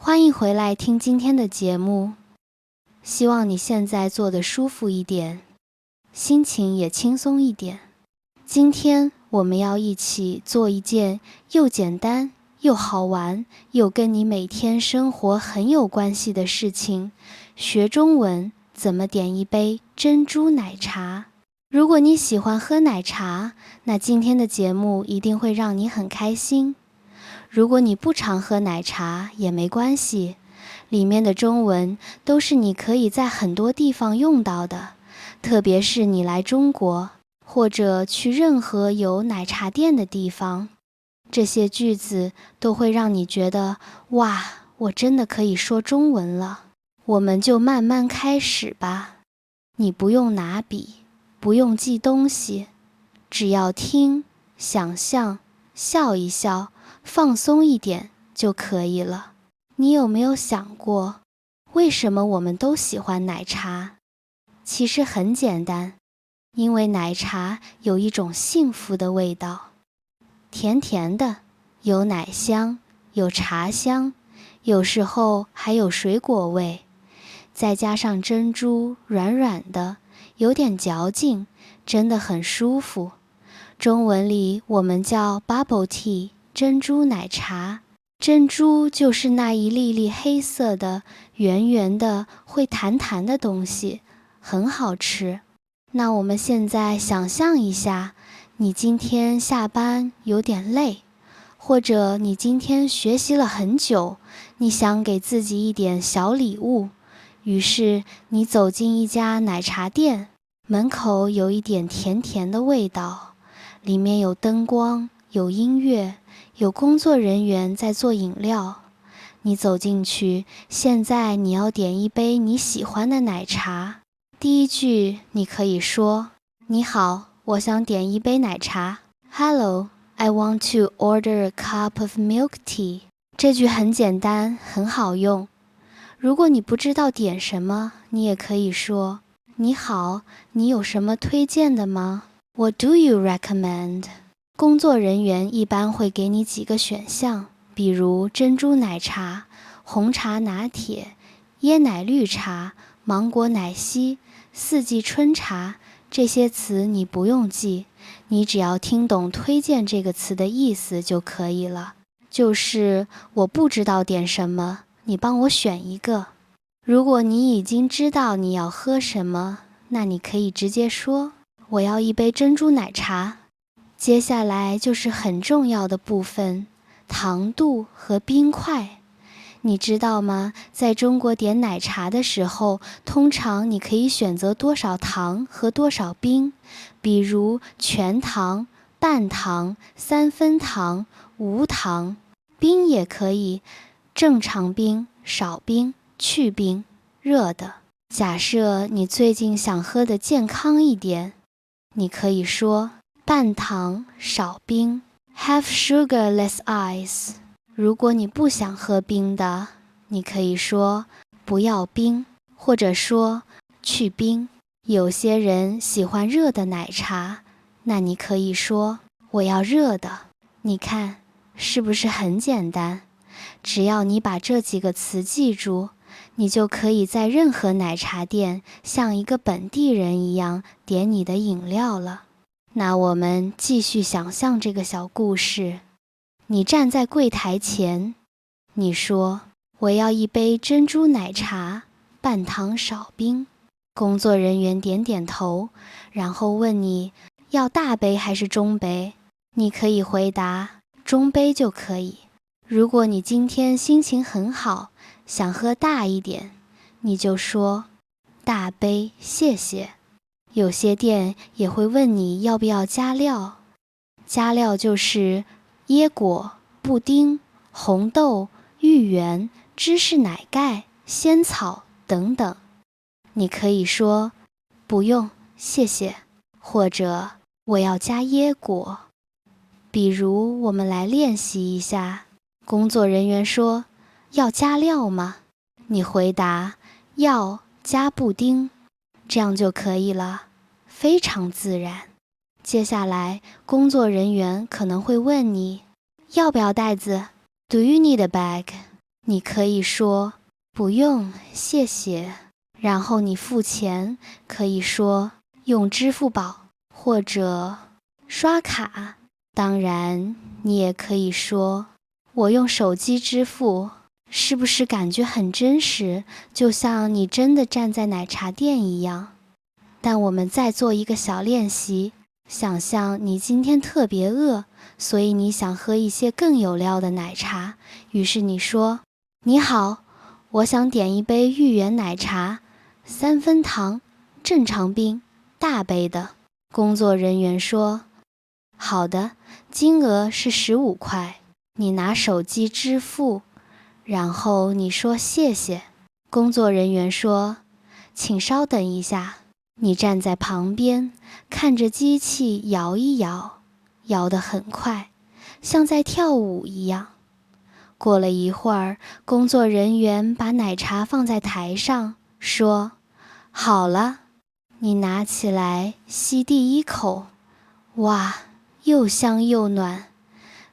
欢迎回来听今天的节目，希望你现在坐得舒服一点，心情也轻松一点。今天我们要一起做一件又简单又好玩又跟你每天生活很有关系的事情，学中文怎么点一杯珍珠奶茶。如果你喜欢喝奶茶，那今天的节目一定会让你很开心。如果你不常喝奶茶也没关系，里面的中文都是你可以在很多地方用到的，特别是你来中国，或者去任何有奶茶店的地方，这些句子都会让你觉得，哇，我真的可以说中文了。我们就慢慢开始吧。你不用拿笔，不用记东西，只要听、想象、笑一笑，放松一点就可以了。你有没有想过，为什么我们都喜欢奶茶？其实很简单，因为奶茶有一种幸福的味道，甜甜的，有奶香，有茶香，有时候还有水果味，再加上珍珠软软的，有点嚼劲，真的很舒服。中文里我们叫 bubble tea， 珍珠奶茶。珍珠就是那一粒粒黑色的、圆圆的、会弹弹的东西，很好吃。那我们现在想象一下，你今天下班有点累，或者你今天学习了很久，你想给自己一点小礼物，于是你走进一家奶茶店，门口有一点甜甜的味道，里面有灯光，有音乐，有工作人员在做饮料。你走进去，现在你要点一杯你喜欢的奶茶。第一句你可以说，你好，我想点一杯奶茶。 Hello, I want to order a cup of milk tea。 这句很简单，很好用。如果你不知道点什么，你也可以说，你好，你有什么推荐的吗？ What do you recommend？ 工作人员一般会给你几个选项，比如珍珠奶茶、红茶拿铁、椰奶绿茶、芒果奶昔、四季春茶。这些词你不用记，你只要听懂推荐这个词的意思就可以了。就是我不知道点什么，你帮我选一个。如果你已经知道你要喝什么，那你可以直接说，我要一杯珍珠奶茶。接下来就是很重要的部分，糖度和冰块。你知道吗？在中国点奶茶的时候，通常你可以选择多少糖和多少冰，比如全糖、半糖、三分糖、无糖。冰也可以，正常冰、少冰、去冰、热的。假设你最近想喝的健康一点，你可以说半糖少冰 Have sugar less ice。 如果你不想喝冰的，你可以说不要冰，或者说去冰。有些人喜欢热的奶茶，那你可以说我要热的。你看是不是很简单？只要你把这几个词记住，你就可以在任何奶茶店像一个本地人一样点你的饮料了。那我们继续想象这个小故事。你站在柜台前，你说我要一杯珍珠奶茶，半糖少冰。工作人员点点头，然后问你要大杯还是中杯。你可以回答中杯就可以。如果你今天心情很好，想喝大一点，你就说大杯谢谢。有些店也会问你要不要加料，加料就是椰果、布丁、红豆、芋圆、芝士奶盖、仙草等等。你可以说不用谢谢，或者我要加椰果。比如我们来练习一下，工作人员说要加料吗？你回答要加布丁，这样就可以了，非常自然。接下来工作人员可能会问你要不要袋子， Do you need a bag？你可以说不用，谢谢，然后你付钱，可以说用支付宝或者刷卡。当然，你也可以说我用手机支付，是不是感觉很真实，就像你真的站在奶茶店一样？但我们再做一个小练习，想象你今天特别饿，所以你想喝一些更有料的奶茶，于是你说，你好，我想点一杯芋圆奶茶，3分糖，正常冰，大杯的。工作人员说，好的，金额是15块，你拿手机支付，然后你说谢谢。工作人员说，请稍等一下。你站在旁边，看着机器摇一摇，摇得很快，像在跳舞一样。过了一会儿，工作人员把奶茶放在台上，说，好了。你拿起来吸第一口，哇，又香又暖，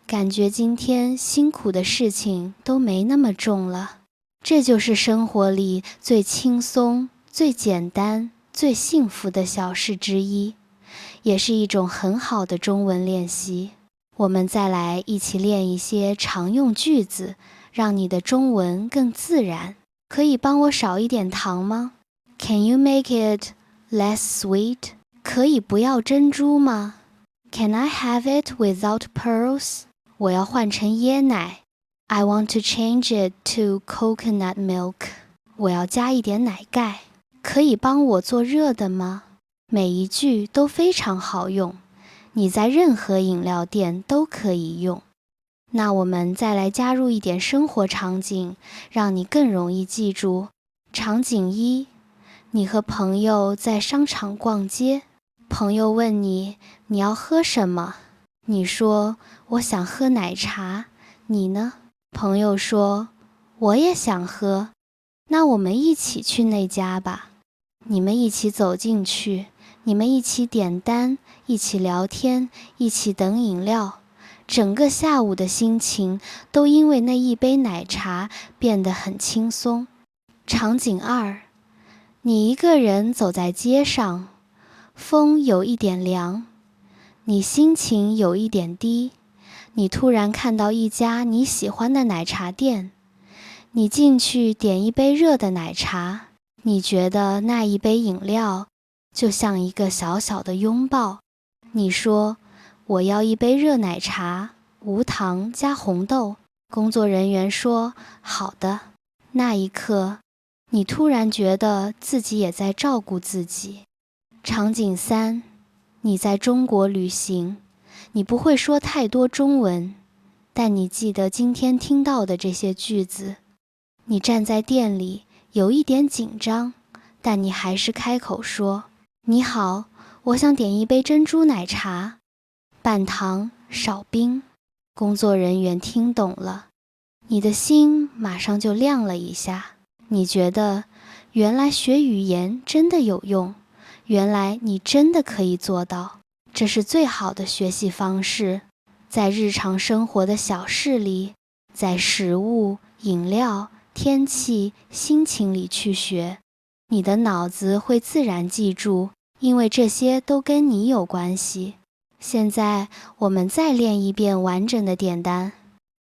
感觉今天辛苦的事情都没那么重了。这就是生活里最轻松、最简单、最幸福的小事之一，也是一种很好的中文练习。我们再来一起练一些常用句子，让你的中文更自然。可以帮我少一点糖吗？ Can you make it less sweet? 可以不要珍珠吗？ Can I have it without pearls? 我要换成椰奶。I want to change it to coconut milk. 我要加一点奶盖。可以帮我做热的吗？每一句都非常好用，你在任何饮料店都可以用。那我们再来加入一点生活场景，让你更容易记住。场景1，你和朋友在商场逛街，朋友问你，你要喝什么？你说，我想喝奶茶，你呢？朋友说，我也想喝，那我们一起去那家吧。你们一起走进去，你们一起点单，一起聊天，一起等饮料，整个下午的心情都因为那一杯奶茶变得很轻松。场景2，你一个人走在街上，风有一点凉，你心情有一点低，你突然看到一家你喜欢的奶茶店，你进去点一杯热的奶茶，你觉得那一杯饮料就像一个小小的拥抱。你说，我要一杯热奶茶，无糖加红豆。工作人员说，好的。那一刻，你突然觉得自己也在照顾自己。场景3，你在中国旅行，你不会说太多中文，但你记得今天听到的这些句子。你站在店里，有一点紧张，但你还是开口说，你好，我想点一杯珍珠奶茶，半糖少冰。工作人员听懂了，你的心马上就亮了一下。你觉得，原来学语言真的有用，原来你真的可以做到。这是最好的学习方式，在日常生活的小事里，在食物、饮料、天气、心情里去学，你的脑子会自然记住，因为这些都跟你有关系。现在我们再练一遍完整的点单。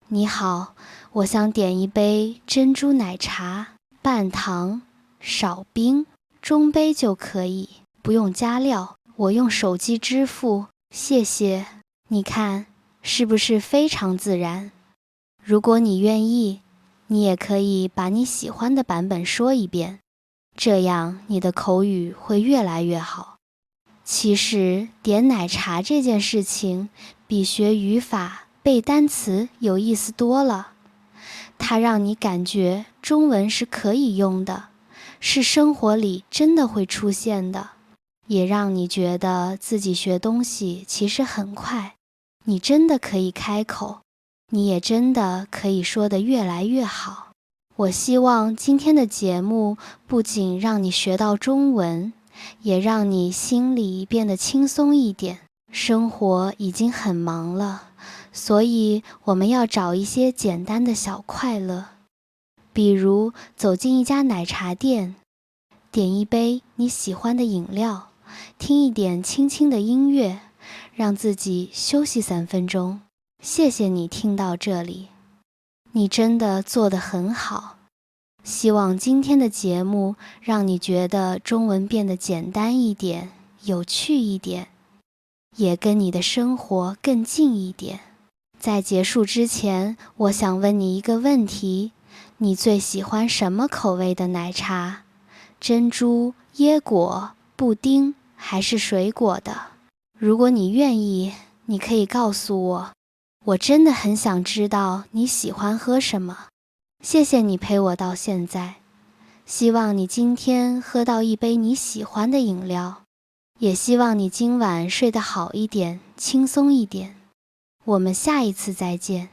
你好，我想点一杯珍珠奶茶，半糖，少冰，中杯就可以，不用加料，我用手机支付，谢谢。你看，是不是非常自然？如果你愿意，你也可以把你喜欢的版本说一遍，这样你的口语会越来越好。其实点奶茶这件事情比学语法、背单词有意思多了，它让你感觉中文是可以用的，是生活里真的会出现的，也让你觉得自己学东西其实很快，你真的可以开口，你也真的可以说得越来越好。我希望今天的节目不仅让你学到中文，也让你心里变得轻松一点。生活已经很忙了，所以我们要找一些简单的小快乐。比如走进一家奶茶店，点一杯你喜欢的饮料，听一点轻轻的音乐，让自己休息3分钟。谢谢你听到这里，你真的做得很好。希望今天的节目让你觉得中文变得简单一点，有趣一点，也跟你的生活更近一点。在结束之前，我想问你一个问题，你最喜欢什么口味的奶茶？珍珠、椰果、布丁还是水果的？如果你愿意，你可以告诉我，我真的很想知道你喜欢喝什么。谢谢你陪我到现在，希望你今天喝到一杯你喜欢的饮料，也希望你今晚睡得好一点，轻松一点。我们下一次再见。